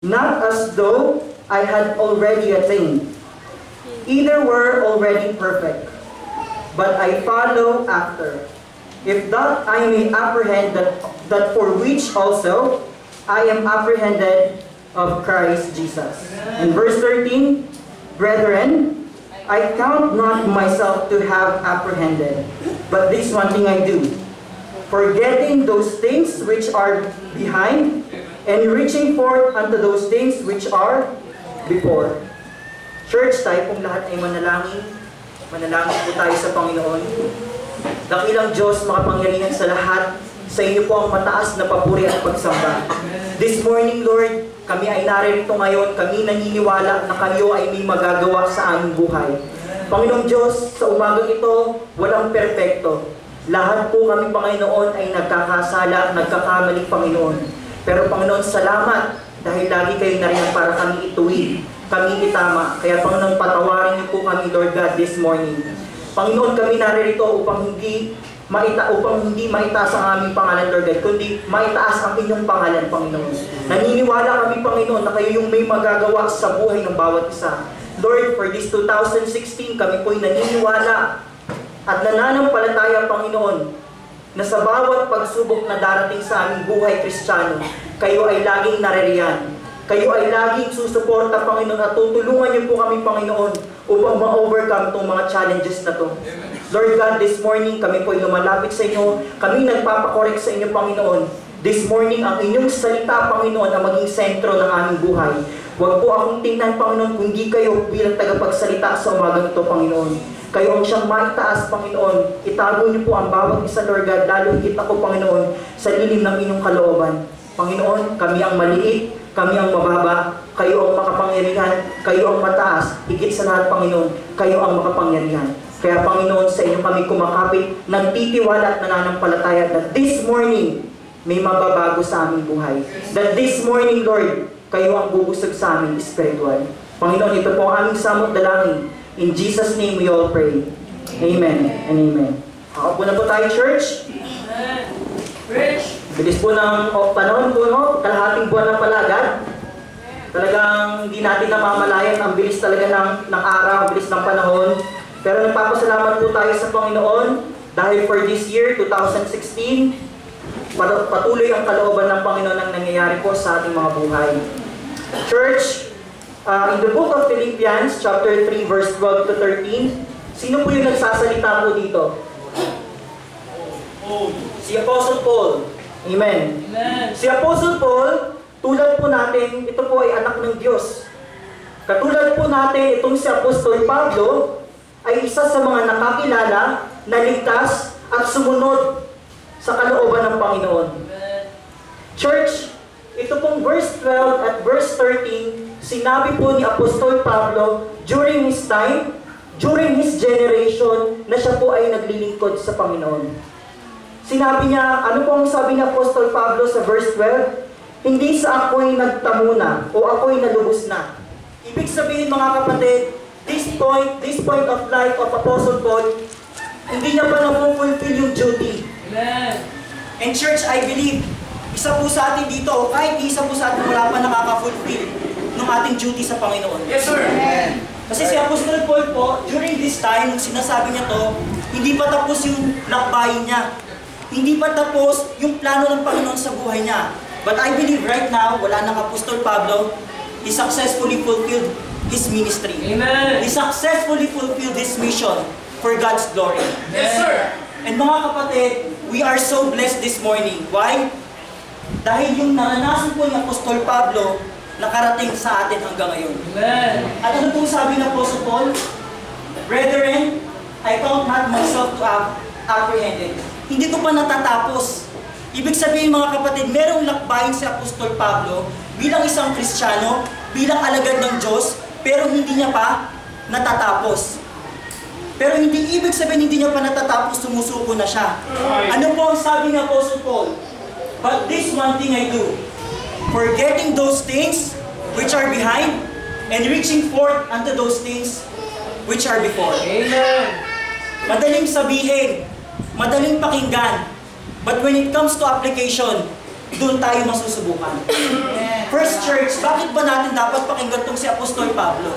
not as though I had already attained. Either were already perfect, but I follow after, if that I may apprehend that for which also I am apprehended of Christ Jesus. In verse 13, brethren, I count not myself to have apprehended, but this one thing I do, forgetting those things which are behind, and reaching forth unto those things which are before. Church, tayo pong lahat ay manalangin. Manalangin po tayo sa Panginoon. Dakilang Diyos, makapangyarihan sa lahat, sa inyo po ang mataas na papuri at pagsamba. This morning, Lord, kami ay naririto ngayon, kami naniniwala na kayo ay may magagawa sa aming buhay. Panginoong Diyos, sa umagang ito, walang perpekto. Lahat po kami, Panginoon, ay nagkakasala, nagkakamali, Panginoon. Pero Panginoon, salamat dahil lagi kayo nariyan para kami ituwid, kami itama. Kaya Panginoon, patawarin niyo po kami, Lord God, this morning. Panginoon, kami naririto upang hindi maitaas ang aming pangalan, Lord God, kundi maitaas ang inyong pangalan, Panginoon. Naniniwala kami, Panginoon, na kayo yung may magagawa sa buhay ng bawat isa. Lord, for this 2016, kami po'y naniniwala at nananampalataya, Panginoon, na sa bawat pagsubok na darating sa aming buhay Kristiyano, kayo ay laging naririyan. Kayo ay laging susuporta, Panginoon, at tutulungan niyo po kami, Panginoon, upang ma-overcome itong mga challenges na to. Lord God, this morning, kami po ay lumalapit sa inyo. Kami nagpapakorek sa inyo, Panginoon. This morning, ang inyong salita, Panginoon, ang maging sentro ng aming buhay. Huwag po akong tingnan, Panginoon, kundi kayo bilang tagapagsalita sa umagang ito, Panginoon. Kayo ang siyang maitaas, Panginoon. Itago niyo po ang bawat isa, Lord God, lalo higit ako, Panginoon, sa lilim ng inyong kalooban. Panginoon, kami ang maliit, kami ang mababa, kayo ang makapangyarihan, kayo ang mataas, higit sa lahat, Panginoon, kayo ang makapangyarihan. Kaya, Panginoon, sa inyo kami kumakapit, nagtitiwala at nananampalataya that this morning, may mababago sa aming buhay. That this morning, Lord, kayo ang bubusog sa aming spiritual. Panginoon, ito po ang aming samot dalangin. In Jesus' name we all pray. Amen and amen. Ako na po tayo, church. Amen. Rich. Bilis po ng panahon po, no? Kalahating buwan na pala agad. Talagang hindi natin namamalayan. Ang bilis talaga ng araw, ang bilis ng panahon. Pero nagpapasalamat po tayo sa Panginoon dahil for this year, 2016, patuloy ang kalooban ng Panginoon ang nangyayari po sa ating mga buhay. Church, in the book of Philippians, chapter 3, verse 12 to 13, sino po yung nagsasalita po dito? Si Apostle Paul. Amen. Amen. Si Apostle Paul, tulad po natin, ito po ay anak ng Diyos. Katulad po natin, itong si Apostol Pablo, ay isa sa mga nakakilala, naligtas, at sumunod sa kalooban ng Panginoon. Amen. Church, ito pong verse 12 at verse 13, sinabi po ni Apostol Pablo during his time, during his generation, na siya po ay naglilingkod sa Panginoon. Sinabi niya, ano po ang sabi ni Apostol Pablo sa verse 12? Hindi sa ako'y nagtamo na o ako'y nalubos na. Ibig sabihin, mga kapatid, this point of life of Apostle Paul, hindi niya pa na-fulfill yung duty. Amen. And church, I believe, isa po sa atin dito, o kahit isa po sa atin wala pa nakaka-fulfill ng ating duty sa Panginoon. Yes, sir. Amen. Kasi si Apostol Paul po, during this time, nung sinasabi niya to, hindi pa tapos yung lakbayin niya. Hindi pa tapos yung plano ng Panginoon sa buhay niya. But I believe right now, wala nang Apostol Pablo, he successfully fulfilled his ministry. Amen. He successfully fulfilled his mission for God's glory. Yes, sir. And mga kapatid, we are so blessed this morning. Why? Dahil yung naranasan po ni Apostol Pablo, nakarating sa atin hanggang ngayon. Amen. At ano pong sabi ng Apostle Paul? Brethren, I count not myself to have apprehended. Hindi ko pa natatapos. Ibig sabihin, mga kapatid, merong lakbayin si Apostol Pablo bilang isang Kristiyano, bilang alagad ng Diyos, pero hindi niya pa natatapos. Pero hindi ibig sabihin hindi niya pa natatapos, sumusuko na siya. Ano po ang sabi ng Apostle Paul? But this one thing I do, forgetting those things which are behind, and reaching forth unto those things which are before. Amen. Madaling sabihin, madaling pakinggan, but when it comes to application, doon tayo masusubukan. First Church, bakit ba natin dapat pakinggan tong si Apostol Pablo?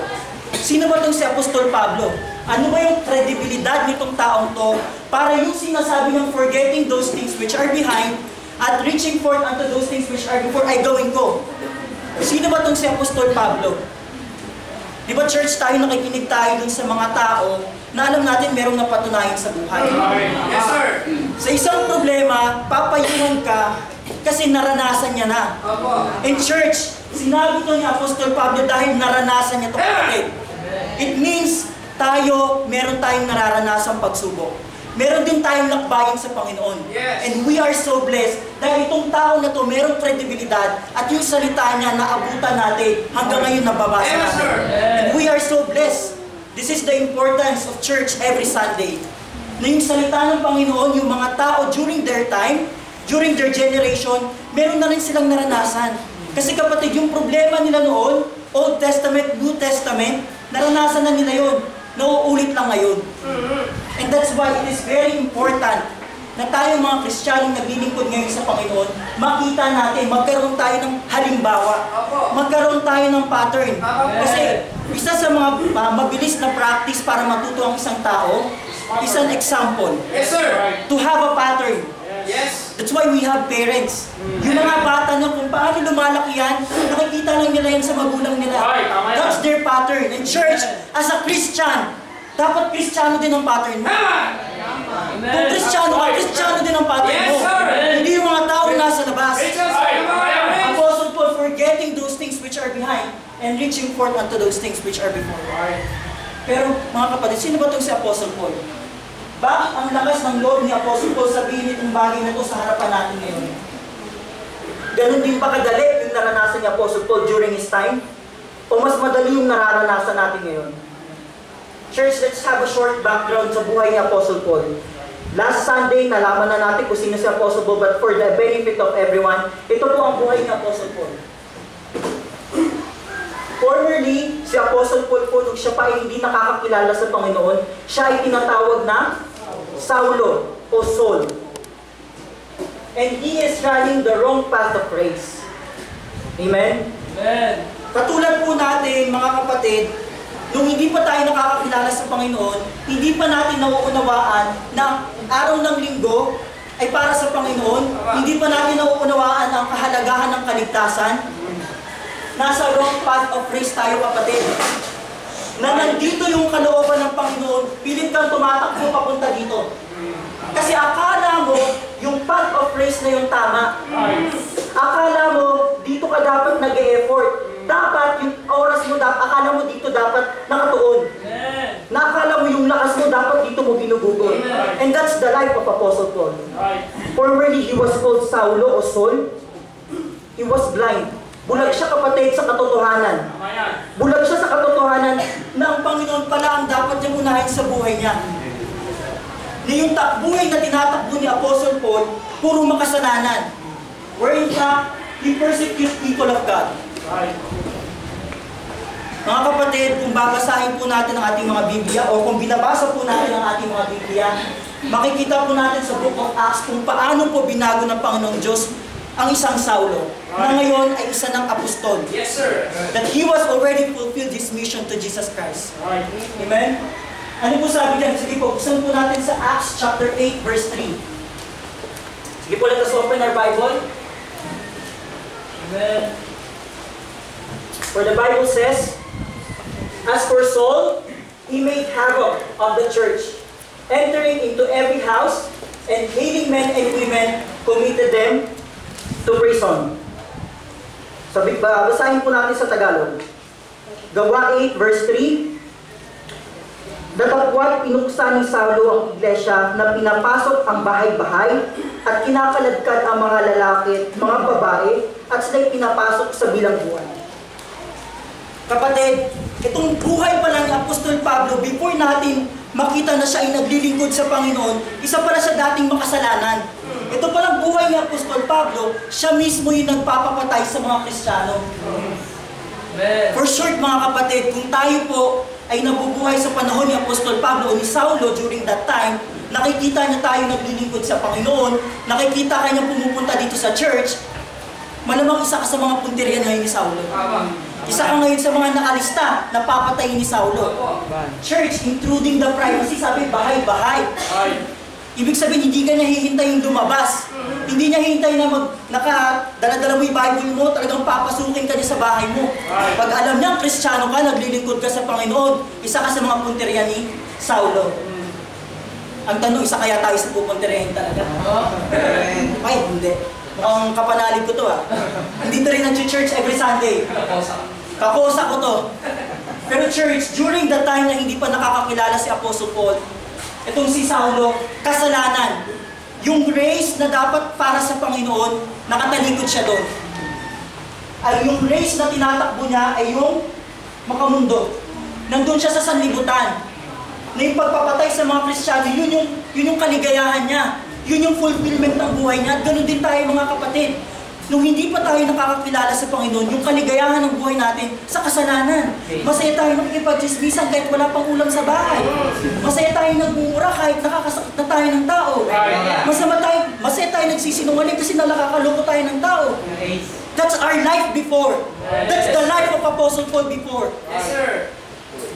Sino ba tong si Apostol Pablo? Ano ba yung kredibilidad nitong taong to para yung sinasabi ng forgetting those things which are behind at reaching forth unto those things which are before ay gawin ko? Sino ba tong si Apostol Pablo? Di ba church, tayo nakikinig tayo dun sa mga tao na alam natin merong napatunayan sa buhay. Yes, sir. Sa isang problema, papayuhan ka kasi naranasan niya na. In church, sinabi to ni Apostol Pablo dahil naranasan niya ito kapatid. It means meron tayong nararanasang pagsubok. Meron din tayong lakbayin sa Panginoon. Yes. And we are so blessed dahil itong tao na to merong kredibilidad at yung salita niya naabutan natin hanggang ngayon nababasa Yes, natin. sir. And we are so blessed. This is the importance of church every Sunday. Na yung salita ng Panginoon, yung mga tao during their time, during their generation, meron na rin silang naranasan. Kasi kapatid, yung problema nila noon, Old Testament, New Testament, naranasan na nila yun. Nauulit lang ngayon. And that's why it is very important na tayong mga Kristiyanong naglilingkod ngayon sa Panginoon, makita natin, magkaroon tayo ng halimbawa, magkaroon tayo ng pattern. Kasi isa sa mga mabilis na practice para matuto ang isang tao, is an example. Yes, sir. To have a pattern. Yes. That's why we have parents. Yung mga bata na kung paano lumalaki yan, nakikita lang nila yan sa magulang nila. That's their pattern. In church, as a Christian, dapat Kristiyano din ang pattern mo. Kung Kristiyano ka, Kristiyano din ang pattern mo. Yes, sir. Hindi yung mga tao nasa labas. Yes. Apostle Paul, forgetting those things which are behind and reaching forth unto those things which are before. Pero mga kapatid, sino ba itong si Apostle Paul? Bakit ang lakas ng loob ni Apostle Paul sabihin itong bagay na ito sa harapan natin ngayon? Ganon din ba kadali yung naranasan ni Apostle Paul during his time? O mas madali yung nararanasan natin ngayon? Church, let's have a short background sa buhay ni Apostle Paul. Last Sunday, nalaman na natin kung sino si Apostle Paul, but for the benefit of everyone, ito po ang buhay ni Apostle Paul. Formerly, si Apostle Paul po, nung siya pa ay hindi nakakakilala sa Panginoon, siya ay tinatawag na Saulo o Saul. And he is running the wrong path of grace. Amen? Amen. Katulad po natin, mga kapatid, nung hindi pa tayo nakakakilala sa Panginoon, hindi pa natin nauunawaan na ang araw ng linggo ay para sa Panginoon, hindi pa natin nauunawaan ang kahalagahan ng kaligtasan. Nasa wrong path of grace tayo, kapatid. Na nandito yung kalooban ng Panginoon, pilit kang tumatakbo papunta dito. Kasi akala mo, yung path of grace na yung tama. Akala mo, dito ka dapat nag-e-effort. Dapat yung oras mo, akala mo dito dapat nakatuon. Nakakala mo yung lakas mo, dapat dito mo binubugol. And that's the life of Apostle Paul. Formerly, he was called Saulo o Saul. He was blind. Bulag siya, kapatid, sa katotohanan. Bulag siya sa katotohanan na ang Panginoon pala ang dapat niyang unahin sa buhay niya. Na yung buhay na tinatakbo ni Apostle Paul, puro makasalanan. Where in fact, he persecutes people of God. Mga kapatid, kung babasahin po natin ang ating mga Biblia o kung binabasa po natin ang ating mga Biblia, makikita po natin sa Book of Acts kung paano po binago ng Panginoong Diyos ang isang Saulo na ngayon ay isa ng apostol. Yes, sir. That he was already fulfilled his mission to Jesus Christ. Amen? Ano po sabi dyan? Sige po, buksan po natin sa Acts chapter 8 verse 3. Sige po, let us open our Bible. Amen. For the Bible says, as for Saul, he made havoc of the church, entering into every house and hailing men and women, committed them to prison. Sabi, basahin po natin sa Tagalog. Gawa 8 verse 3. Datapwat pinuksan ni Saulo ang iglesia na pinapasok ang bahay-bahay at kinakaladkad ang mga lalaki at mga babae at sila'y pinapasok sa bilangguan. Kapatid, itong buhay pala ni Apostol Pablo, before natin makita na siya ay naglilingkod sa Panginoon, isa pala siya dating makasalanan. Ito palang buhay ni Apostol Pablo, siya mismo yung nagpapapatay sa mga Kristiyano. For short, mga kapatid, kung tayo po ay nabubuhay sa panahon ni Apostol Pablo o ni Saulo during that time, nakikita niya tayo naglilingkod sa Panginoon, nakikita kanya pumupunta dito sa church, Malamang isa ka sa mga punteriya ngayon ni Saulo. Isa ka ngayon sa mga nakalista na papatayin ni Saulo. Church, intruding the privacy, sabi, bahay-bahay. Ibig sabihin, hindi ka niya hihintayin lumabas. Hindi niya hihintayin na dala-dala mo yung Bible mo, talagang papasukin ka niya sa bahay mo. Pag alam niya, Kristiyano ka, naglilingkod ka sa Panginoon, isa ka sa mga punteriya ni Saulo. Ang tanong, isa kaya tayo sa pupunteriyahin talaga? Ay, hindi. Mukhang kapanalig ko to Hindi na rin nag-church every Sunday. Kakosa ko to. Pero church, during the time na hindi pa nakakakilala si Apostle Paul, itong si Saulo, kasalanan. Yung race na dapat para sa Panginoon, nakatalikod siya doon. Ay yung race na tinatakbo niya ay yung makamundo. Nandun siya sa sanlibutan. Na yung pagpapatay sa mga Kristiyano, yun yung kaligayahan niya. Yun yung fulfillment ng buhay niya. At ganun din tayo mga kapatid. Nung hindi pa tayo nakakakilala sa Panginoon, yung kaligayahan ng buhay natin sa kasalanan. Masaya tayo nakikipag-chismisan kahit wala pang ulam sa bahay. Masaya tayo nagmumura kahit nakakasakit na tayo ng tao. Masaya tayo nagsisinungaling kasi nakakaloko tayo ng tao. That's our life before. That's the life of Apostle Paul before. Yes, sir.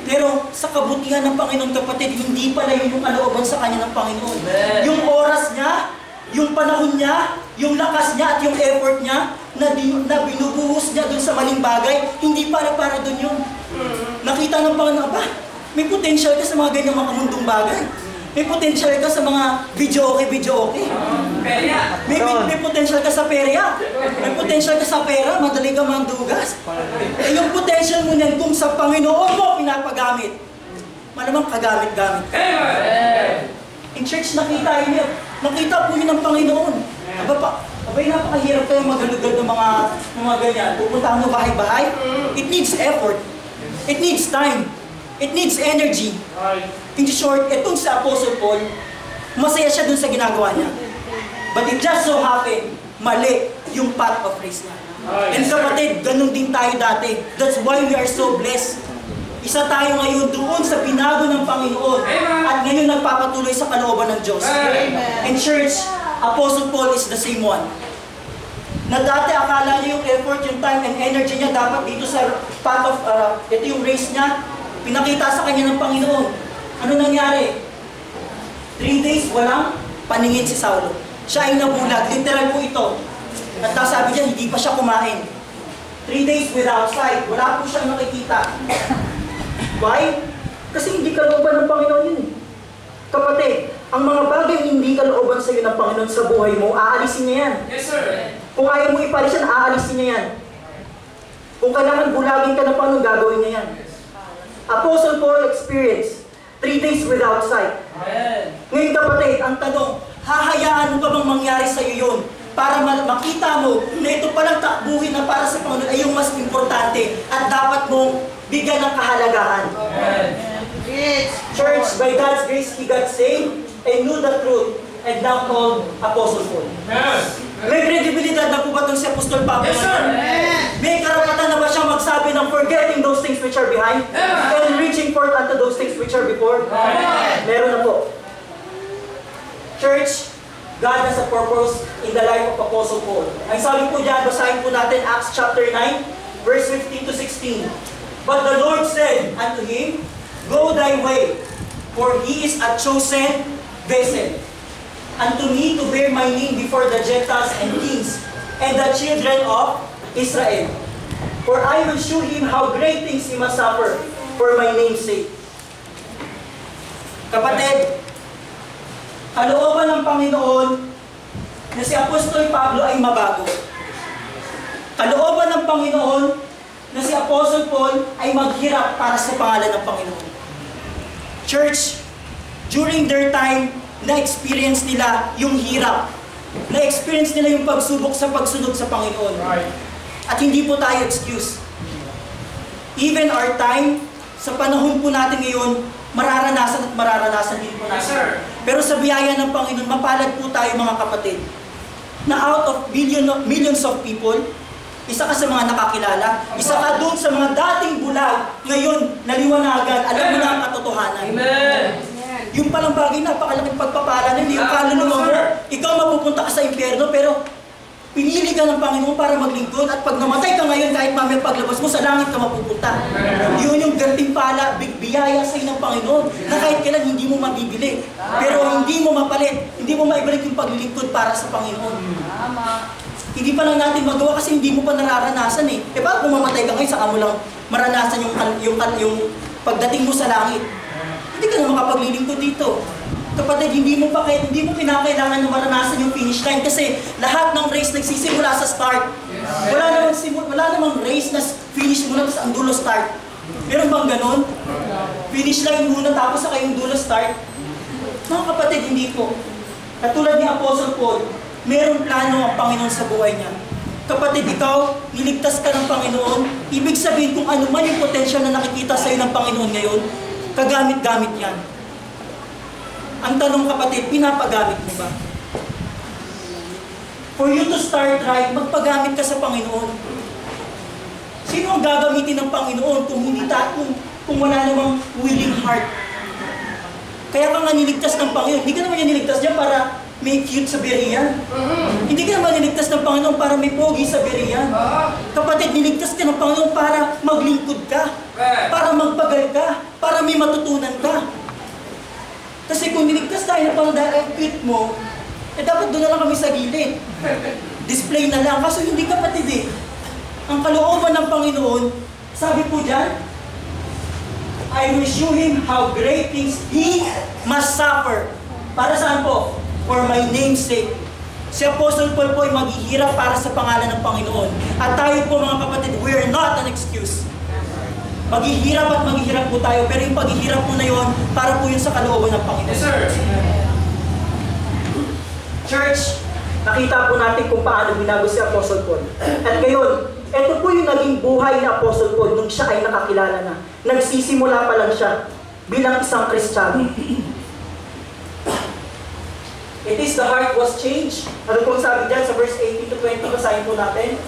Pero sa kabutihan ng Panginoon kapatid, hindi pala yun yung kalooban sa kanya ng Panginoon. Yung oras niya, yung panahon niya, yung lakas niya at yung effort niya na binubuhos niya dun sa maling bagay, hindi para dun yun. Nakita ng Panginoon, may potential ka sa mga ganyang makamundong bagay. May potential ka sa mga video okay. May potential ka sa perya. May potential ka sa pera, madali ka mandugas. Yung potential mo niyan kung sa Panginoon mo pinapagamit. Malamang kagamit-gamit. In church nakita yun. Nakita po yun ng Panginoon. Abay, napakahirap kayo magalugad ng mga ganyan. Pupuntahan mo bahay-bahay. It needs effort. It needs time. It needs energy. In short, itong si Apostle Paul, masaya siya dun sa ginagawa niya. But it just so happened, mali yung path of race niya. And kapatid, ganun din tayo dati. That's why we are so blessed. Isa tayo ngayon doon sa binago ng Panginoon. At ngayon nagpapatuloy sa kalooban ng Diyos. And church, Apostle Paul is the same one. Na dati akala niya yung effort, yung time and energy niya dapat dito sa path of, ito yung race niya, pinakita sa kanya ng Panginoon. Ano nangyari? 3 days, walang paningin si Saulo. Siya ay nabulag. Literal po ito. At sabi niya, hindi pa siya kumain. 3 days without sight. Wala po siyang nakikita. Why? Kasi hindi kalooban ng Panginoon yun eh. Kapatid, ang mga bagay hindi kalooban sa iyo ng Panginoon sa buhay mo, aalisin niya yan. Yes, sir. Kung ayaw mo ipalis yan, aalisin niya yan. Kung kailangan bulagin ka ng Panginoon, gagawin niya yan. Apostle Paul experienced 3 days without sight. Ngayon kapatid, ang tanong, hahayaan mo pa bang mangyari sa iyo yun? Para makita mo na ito palang takbuhin na para sa Panginoon ay yung mas importante at dapat mong bigyan ng kahalagahan. Church, by God's grace, he got saved and knew the truth and now called Apostle Paul. Yes. May credibilidad na po ba itong si Apostol Pablo? Yes, sir. May karapatan na ba siyang magsabi ng forgetting those things which are behind and reaching forth unto those things which are before? Meron na po. Church, God has a purpose in the life of Apostle Paul. Ang sabi po dyan, basahin po natin Acts chapter 9, verse 15 to 16. But the Lord said unto him, Go thy way, for he is a chosen vessel unto me to bear my name before the Gentiles and kings and the children of Israel. For I will show him how great things he must suffer for my name's sake. Kapatid, kalooban ng Panginoon na si Apostol Pablo ay mabago. Kalooban ng Panginoon na si Apostle Paul ay maghirap para sa pangalan ng Panginoon. Church, during their time, na-experience nila yung hirap. Na-experience nila yung pagsubok sa pagsunod sa Panginoon. At hindi po tayo excuse. Even our time, sa panahon po natin ngayon, mararanasan din po natin. Pero sa biyaya ng Panginoon, mapalad po tayo mga kapatid. Na out of millions of people, isa ka sa mga nakakilala, isa ka doon sa mga dating bulag, ngayon naliwanagan, alam mo na ang katotohanan. Amen. Yung palang bagay, napakalaking pagpapala na hindi yung kaluluwa mo. Ikaw mapupunta ka sa impyerno, pero Pinili ka ng Panginoon para maglingkod at pag namatay ka ngayon, kahit mamaya paglabas mo, sa langit ka mapupunta. Yun yung gantimpala, biyaya sa'yo ng Panginoon na kahit kailan hindi mo mabibili. Pero hindi mo mapalit, hindi mo maibalik yung paglilingkod para sa Panginoon. Hindi pa lang natin magawa kasi hindi mo pa nararanasan eh. E bakit kung mamatay ka ngayon, saka mo lang maranasan yung pagdating mo sa langit? Hindi ka na makapaglilingkod dito. Kapatid, hindi mo pinakailangan na maranasan yung finish line kasi lahat ng race nagsisimula sa start. Wala namang race na finish muna tapos ang dulo start. Meron bang ganon? Finish line muna tapos saka yung dulo start? Mga kapatid, hindi po. Katulad ni Apostle Paul, merong plano ang Panginoon sa buhay niya. Kapatid, ikaw, niligtas ka ng Panginoon, ibig sabihin kung ano man yung potential na nakikita sa iyo ng Panginoon ngayon, kagamit-gamit yan. Ang tanong kapatid, pinapagamit mo ba? For you to start right, magpagamit ka sa Panginoon. Sino ang gagamitin ng Panginoon kung kung wala namang willing heart? Kaya ka nga niligtas ng Panginoon. Hindi ka naman yan niligtas niya para may cute sa Berean. Hindi ka naman niligtas ng Panginoon para may pogi sa Berean. Kapatid, niligtas ka ng Panginoon para maglingkod ka, para magpagal ka, para may matutunan ka. Kasi kung niligtas tayo na pang dahil cute mo, dapat doon na lang kami sa gilid. Display na lang. Kaso hindi kapatid eh. Ang kalooban ng Panginoon, sabi po dyan, I will show him how great things he must suffer. Para saan po? For my name's sake. Si Apostle Paul po ay maghihirap para sa pangalan ng Panginoon. At tayo po mga kapatid, we are not an excuse. Maghihirap at maghihirap po tayo, pero yung paghihirap po na yun, para po yun sa kalooban ng Panginoon. Yes, sir. Church, nakita po natin kung paano binago si Apostle Paul. At ngayon, ito po yung naging buhay ni Apostle Paul nung siya ay nakakilala na. Nagsisimula pa lang siya bilang isang Kristiyano. It is the heart was changed. Ano pong sabi dyan sa verse 18 to 20, basahin po natin.